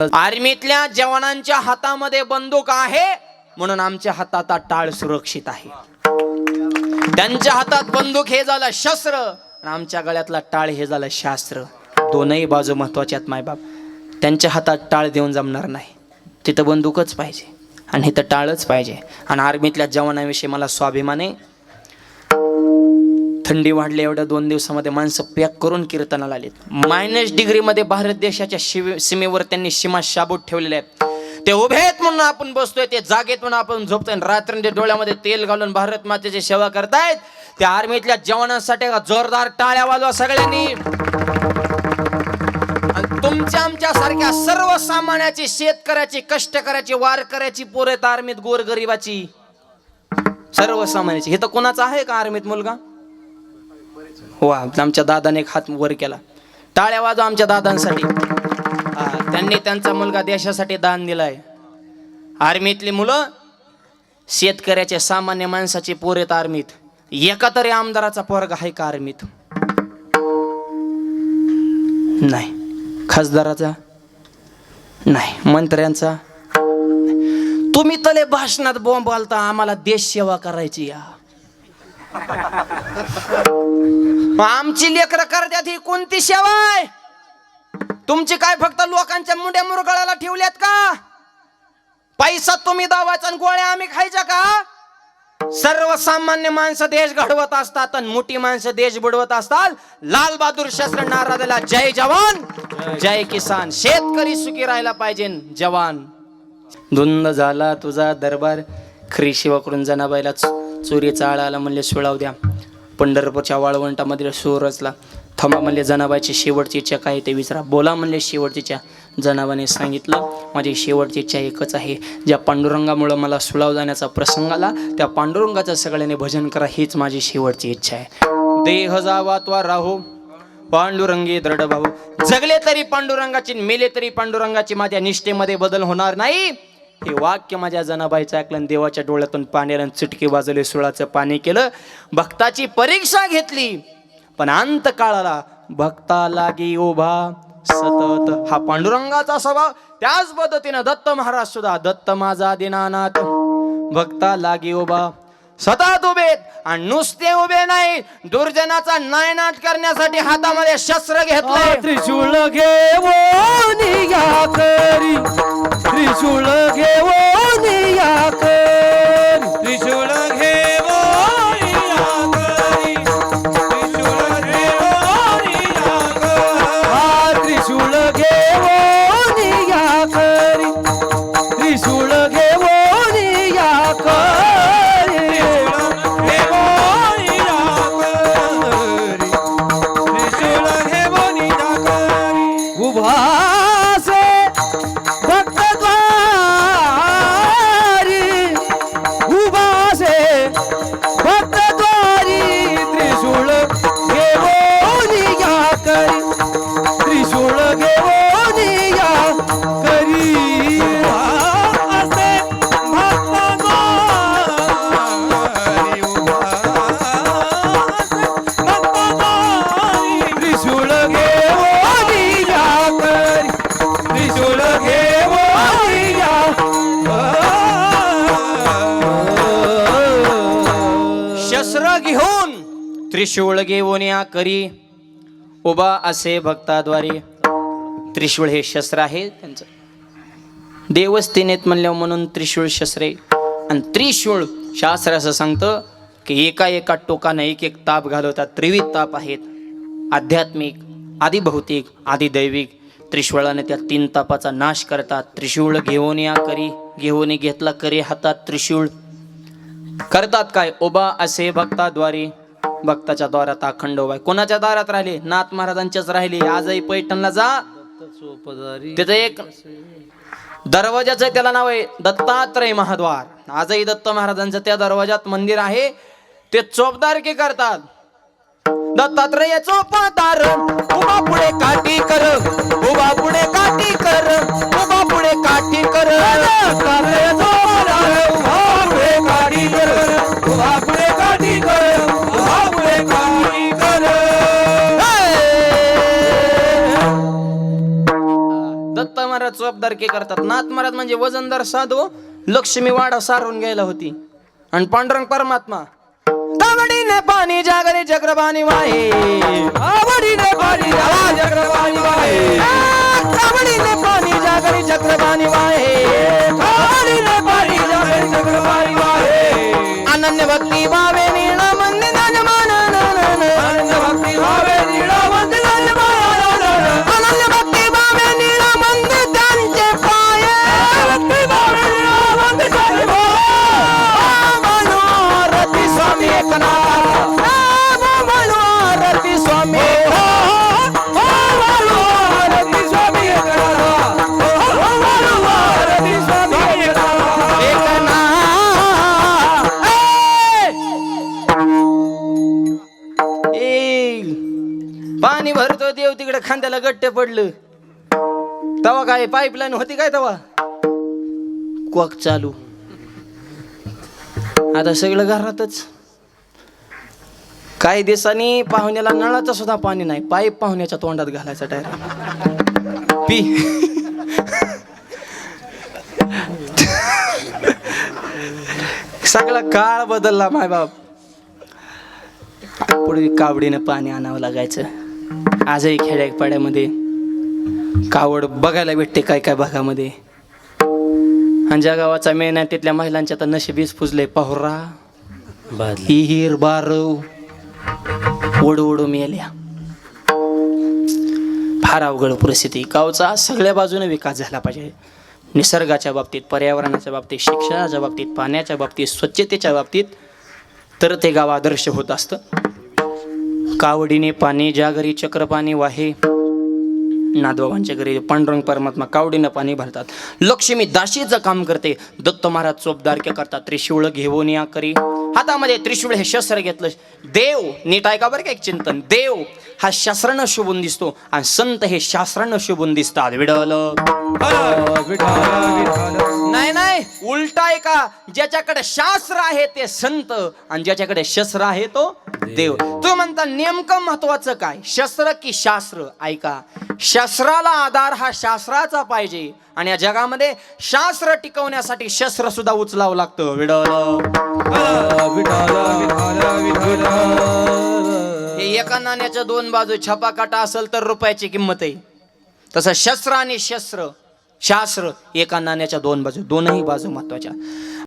आर्मीतल्या जवानांच्या हातामध्ये बंदूक आहे म्हणून आमच्या हातात टाळ सुरक्षित आहे. त्यांच्या हातात बंदूक हे झालं शस्त्र आणि आमच्या गळ्यातला टाळ हे झालं शास्त्र. दोनही बाजू महत्वाच्या आहेत मायबाप. त्यांच्या हातात टाळ देऊन जमणार नाही. तिथं बंदूकच पाहिजे आणि इथं टाळच पाहिजे. आणि आर्मीतल्या जवानांविषयी मला स्वाभिमान आहे. थंडी वाढली एवढ्या 2 दिवसामध्ये माणसं पॅक करून कीर्तनाला आलीत. -डिग्री मध्ये भारत देशाच्या सीमेवर त्यांनी सीमा शाबूत ठेवलेले आहेत. ते उभे आहेत म्हणून आपण बसतोय, ते जागेत म्हणून आपण झोपतोय. रात्री डोळ्यामध्ये तेल घालून भारत मातेची सेवा करतायत. त्या आर्मीतल्या जवानांसाठी जोरदार टाळ्या वाजवा सगळ्यांनी. तुमच्या आमच्या सारख्या सर्वसामान्याची, शेतकऱ्याची, कष्टकऱ्याची, वारकऱ्याची पोरं आहेत आर्मीत, गोरगरिबाची, सर्वसामान्याची. हे तर कोणाचं आहे का आर्मीत मुलगा? वा, आमच्या दादाने एक हात वर केला. टाळ्या वाजवा आमच्या दादांसाठी. त्यांनी त्यांचा मुलगा देशासाठी दान दिलाय. आर्मीतली मुलं शेतकऱ्याचे, सामान्य माणसाची पोर आहेत आर्मीत. एका तरी आमदाराचा पोरगा आहे का आर्मीत? नाही. खासदाराचा नाही. मंत्र्यांचा. तुम्ही तले भाषणात बॉम्ब घालता, आम्हाला देश सेवा करायची या. आमची लेकरं करतात ही कोणती सेवा आहे? तुमची काय फक्त लोकांच्या मुंड्या मुरगळाला ठेवल्यात का? पैसा तुम्ही दावायचा आणि गोळ्या आम्ही खायच्या का? सर्वसामान्य माणसं देश घडवत असतात आणि मोठी माणसं देश बुडवत असतात. लाल बहादूर शास्त्री नारा दिला, जय जवान जय किसान. शेतकरी सुखी राहायला पाहिजे. जवान. धुंद झाला तुझा दरबार, खरी सेवा करून जनाबाईला चोरीचा आळा आला म्हणले सोळाव द्या. पंढरपूरच्या वाळवंटामध्ये सूर रचला. थांबा म्हणले जनाबाईची शेवटची इच्छा काय ते विचारा. बोला म्हणले शेवटची इच्छा. जनाबाने सांगितलं, माझी शेवटची इच्छा एकच आहे. ज्या पांडुरंगामुळे मला सुळाव जाण्याचा प्रसंग आला त्या पांडुरंगाचं सगळ्यांनी भजन करा, हीच माझी शेवटची इच्छा आहे. देह जावा त्वा राहो पांडुरंगी दृढ भाऊ. जगले तरी पांडुरंगाची, मेले तरी पांडुरंगाची, माझ्या निष्ठेमध्ये बदल होणार नाही. हे वाक्य माझ्या जनाबाईचं ऐकलं आणि देवाच्या डोळ्यातून पाण्याला चुटकी वाजवली, सुळाचं पाणी केलं. भक्ताची परीक्षा घेतली पण अंत काळाला भक्ता लागी उभा सतत. हा पांडुरंगाचा स्वभाव. त्याच पद्धतीनं दत्त महाराज सुद्धा, दत्त माझा दीनानाथ भक्ता लागी उभा सतत उभेत. आणि नुसते उभे नाही, दुर्जनाचा नायनाट करण्यासाठी हातामध्ये शस्त्र घेतलंय. त्रिशूळ घेऊन या करी, त्रिशूळ घेऊन या करी, त्रिशूळ घेऊन या करी, त्रिशूळ घेऊन या करी, त्रिशूळ घेऊन या करी, त्रिशूळ घेऊन या करी, उभासे भक्त द्वारी, उभासे भक्त द्वारी, त्रिशूळ घेऊन या करी, त्रिशूळ घेऊन या करी. असे भक्त द्वारी, उभासे भक्त द्वारी, त्रिशूळ घेऊन या करी, त्रिशूळ घेऊन या. शस्त्र घेऊन त्रिशूळ घेऊन या करी, उभा असे भक्ताद्वारे. त्रिशूळ हे शस्त्र आहे त्यांचं. देवस्थेनेत म्हणल्या म्हणून त्रिशूळ शस्त्रे. आणि त्रिशूळ शास्त्र असं सांगतं की एका एका टोकानं एक एक ताप घालवतात. त्रिविध ताप आहेत, आध्यात्मिक, आधी भौतिक, आधी दैविक. त्रिशूळाने त्या 3 तापाचा नाश करतात. त्रिशूळ घेऊन या करी, घेऊन घेतला करी हातात त्रिशूळ. करतात काय? उभा असे भक्ताद्वारे. भक्ताच्या दारात अखंड उभा. कोणाच्या दारात राहिले? नाथ महाराजांच्याच राहिले. आजही पैठणला जा, तिथे एक दरवाजाचं त्याला नाव आहे दत्तात्रय महाद्वार. आजही दत्त महाराजांचं त्या दरवाजात मंदिर आहे. ते चोपदारकी करतात. दत्तात्रय चोपदार, उभा पुढे काठी कर, उभा पुढे काठी कर, उभा पुढे काठी कर. दत्तात्रय चोपदार, उभा पुढे काठी कर, उभा पुढे काठी कर, उभा पुढे काठी कर. दत्त महाराज चोपदार बारके करतात. नाथ महाराज म्हणजे वजनदार साधू लक्ष्मी वाडा सारून घ्यायला होती. आणि पांडुरंग परमात्मा कावडीने पाणी जागरी चक्रपाणी वाहे, आवडीने पाणी झाला चक्रवाणी वाहे, कावडीने पाणी जागरी चक्रपाणी वाहे, आवडीने पाणी झाले चक्रवाणी वाहे, अनन्य भक्ती भावे नीळ मंदिर आनंद भक्ती भावे नीळा वंदनाय अनन्य भक्ती भावे नीळ मंदिर त्यांचे पाये, भक्ती भावे नीळा वंदनाय रती स्वामी एकनाथ, रती स्वामी रती स्वामी एकनाथ, रती स्वामी एकनाथ. पाणी भरतो देव तिकडे खांद्याला गट्टे पडलं. तवा काय पाईपलाईन होती काय तवा क्वाक चालू. आता सगळं घरातच. काही दिवसांनी पाहुण्याला नळाचं सुद्धा पाणी नाही, पाईप पाहुण्याच्या तोंडात घालायचा डायरेक्ट पी. सगळा काळ बदलला माय बाप. पूर्वी कावडीनं पाणी आणावं लागायचं. आजही खेड्यापाड्यामध्ये कावड बघायला भेटते काय काय भागामध्ये. आणि ज्या गावाचा मेन आहे तिथल्या महिलांच्या तर नशीबीच फुजले. पाहुरा हिर बारव ओढू ओढू मेल्या. फार अवघड परिस्थिती. गावचा सगळ्या बाजूने विकास झाला पाहिजे. निसर्गाच्या बाबतीत, पर्यावरणाच्या बाबतीत, शिक्षणाच्या बाबतीत, पाण्याच्या बाबतीत, स्वच्छतेच्या बाबतीत, तर ते गाव आदर्श होत असतं. कावडीने पाणी ज्या घरी चक्रपाणी वाहे, नाथबाबांच्या घरी पांडुरंग परमात्मा कावडीनं पाणी भरतात. लक्ष्मी दाशीचं काम करते. दत्त महाराज चोपदारक्या करतात. त्रिशूळ घेऊन या करी. हातामध्ये त्रिशूळ हे शस्त्र घेतलं. देव नीट ऐका बरं का एक चिंतन. देव हा शास्त्रानं शोभून दिसतो आणि संत हे शास्त्रानं शोभून दिसतात. विडल नाही नाही उलटा आहे का. ज्याच्याकडे शास्त्र आहे ते संत आणि ज्याच्याकडे शस्त्र आहे तो देव. तो म्हणता नेमकं महत्वाचं काय, शस्त्र की शास्त्र. ऐका, शस्त्राला आधार हा शास्त्राचा पाहिजे आणि या जगामध्ये शास्त्र टिकवण्यासाठी शस्त्र सुद्धा उचलावं लागतं. हे एका नाण्याच्या दोन बाजू. छापा काटा असेल तर रुपयाची किंमत आहे. तसं शस्त्र आणि शास्त्र एका नाण्याच्या दोन बाजू. दोनही बाजू महत्वाच्या.